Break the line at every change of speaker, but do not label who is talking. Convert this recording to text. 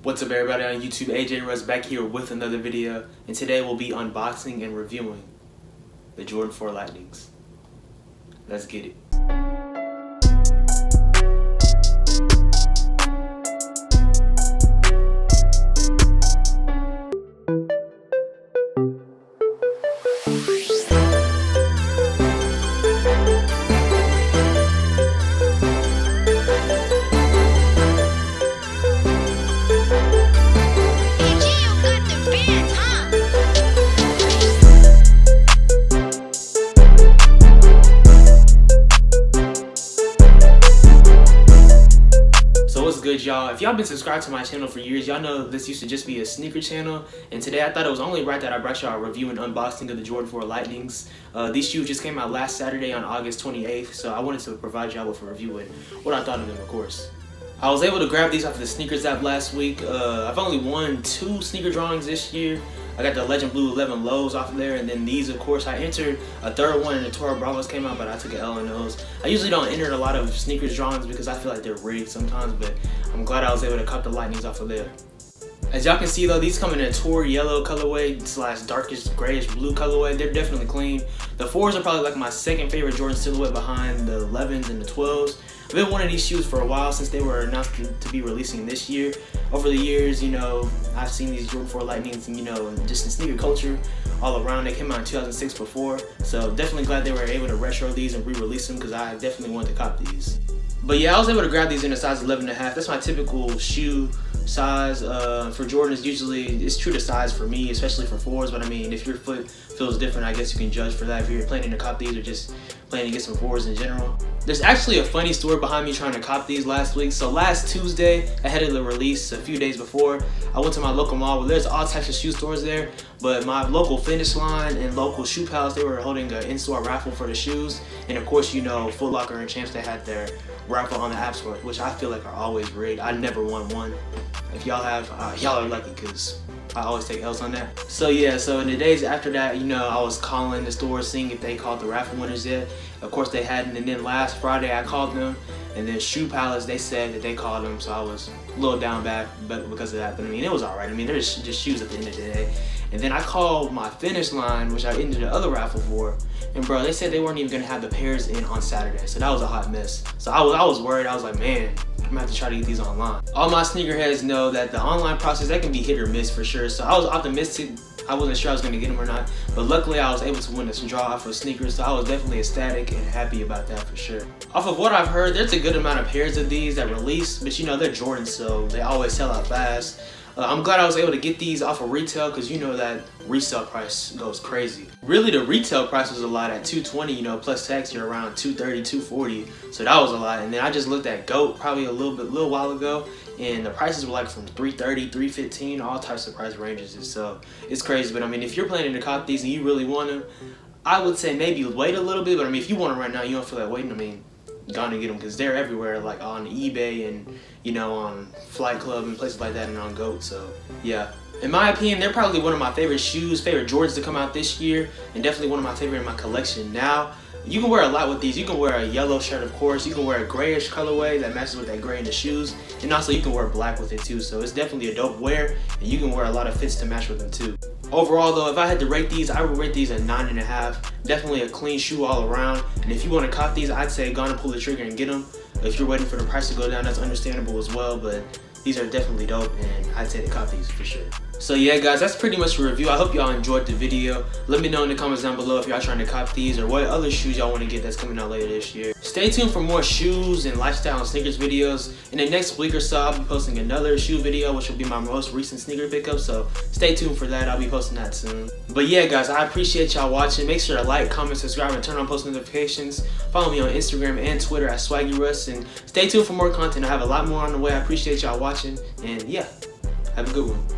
What's up everybody on YouTube, AJ Russ back here with another video, and today we'll be unboxing and reviewing the Jordan 4 Lightnings. Let's get it. What's good, y'all? If y'all been subscribed to my channel for years, y'all know this used to just be a sneaker channel, and today I thought it was only right that I brought y'all a review and unboxing of the Jordan 4 Lightnings. These shoes just came out last Saturday on August 28th, so I wanted to provide y'all with a review and what I thought of them, of course. I was able to grab these off of the Sneakers app last week. I've only won 2 sneaker drawings this year. I got the Legend Blue 11 lows off of there, and then these, of course, I entered a third one, and the Toro Bravos came out, but I took an L on those. I usually don't enter a lot of sneakers drawings because I feel like they're rigged sometimes, but I'm glad I was able to cut the Lightnings off of there. As y'all can see though, these come in a Tour yellow colorway / darkish grayish blue colorway. They're definitely clean. The 4s are probably like my second favorite Jordan silhouette behind the 11s and the 12s. I've been wanting these shoes for a while since they were announced to be releasing this year. Over the years, you know, I've seen these Jordan 4 Lightnings, you know, just in sneaker culture all around. They came out in 2006 before, so definitely glad they were able to retro these and re-release them because I definitely wanted to cop these. But yeah, I was able to grab these in a size 11.5. That's my typical shoe size. For Jordans, usually it's true to size for me, especially for 4s, but I mean, if your foot feels different, I guess you can judge for that if you're planning to cop these or just planning to get some 4s in general. There's actually a funny story behind me trying to cop these last week. So last Tuesday, ahead of the release, a few days before, I went to my local mall where there's all types of shoe stores there, but my local Finish Line and local Shoe Palace, they were holding an in-store raffle for the shoes. And of course, you know, Foot Locker and Champs, they had their raffle on the App Store, which I feel like are always rigged. I never won one. If y'all have, y'all are lucky because I always take L's on that. So yeah, so in the days after that, you know, I was calling the store, seeing if they called the raffle winners yet. Of course they hadn't, and then last Friday I called them, and then Shoe Palace, they said that they called them, so I was a little down bad because of that, but I mean, it was alright. I mean, they're just shoes at the end of the day. And then I called my Finish Line, which I entered the other raffle for, and bro, they said they weren't even gonna have the pairs in on Saturday, so that was a hot mess. So I was worried. I was like, man, I'm gonna have to try to get these online. All my sneakerheads know that the online process, that can be hit or miss for sure. So I was optimistic. I wasn't sure I was gonna get them or not, but luckily I was able to win this draw off of sneakers, so I was definitely ecstatic and happy about that for sure. Off of what I've heard, there's a good amount of pairs of these that release, but you know, they're Jordan, so they always sell out fast. I'm glad I was able to get these off of retail because you know that resale price goes crazy. Really, the retail price was a lot at $220, you know, plus tax, you're around $230, $240, so that was a lot. And then I just looked at GOAT probably a little while ago, and the prices were like from $330, $315, all types of price ranges, and so it's crazy. But I mean, if you're planning to cop these and you really want them, I would say maybe wait a little bit, but I mean, if you want them right now, you don't feel like waiting, I mean, gonna get them because they're everywhere, like on eBay and, you know, on Flight Club and places like that, and on GOAT. So yeah, in my opinion, they're probably one of my favorite shoes, favorite Jordans to come out this year, and definitely one of my favorite in my collection. Now you can wear a lot with these. You can wear a yellow shirt, of course. You can wear a grayish colorway that matches with that gray in the shoes, and also you can wear black with it too. So it's definitely a dope wear, and you can wear a lot of fits to match with them too. Overall though, if I had to rate these, I would rate these a 9.5. Definitely a clean shoe all around. And if you want to cop these, I'd say go and pull the trigger and get them. If you're waiting for the price to go down, that's understandable as well, but these are definitely dope, and I'd say to cop these for sure. So yeah guys, that's pretty much the review. I hope y'all enjoyed the video. Let me know in the comments down below if y'all trying to cop these or what other shoes y'all want to get that's coming out later this year. Stay tuned for more shoes and lifestyle and sneakers videos. In the next week or so, I'll be posting another shoe video, which will be my most recent sneaker pickup, so stay tuned for that. I'll be posting that soon. But yeah guys, I appreciate y'all watching. Make sure to like, comment, subscribe, and turn on post notifications. Follow me on Instagram and Twitter at Swaggy Russ, and stay tuned for more content. I have a lot more on the way. I appreciate y'all watching, and yeah, have a good one.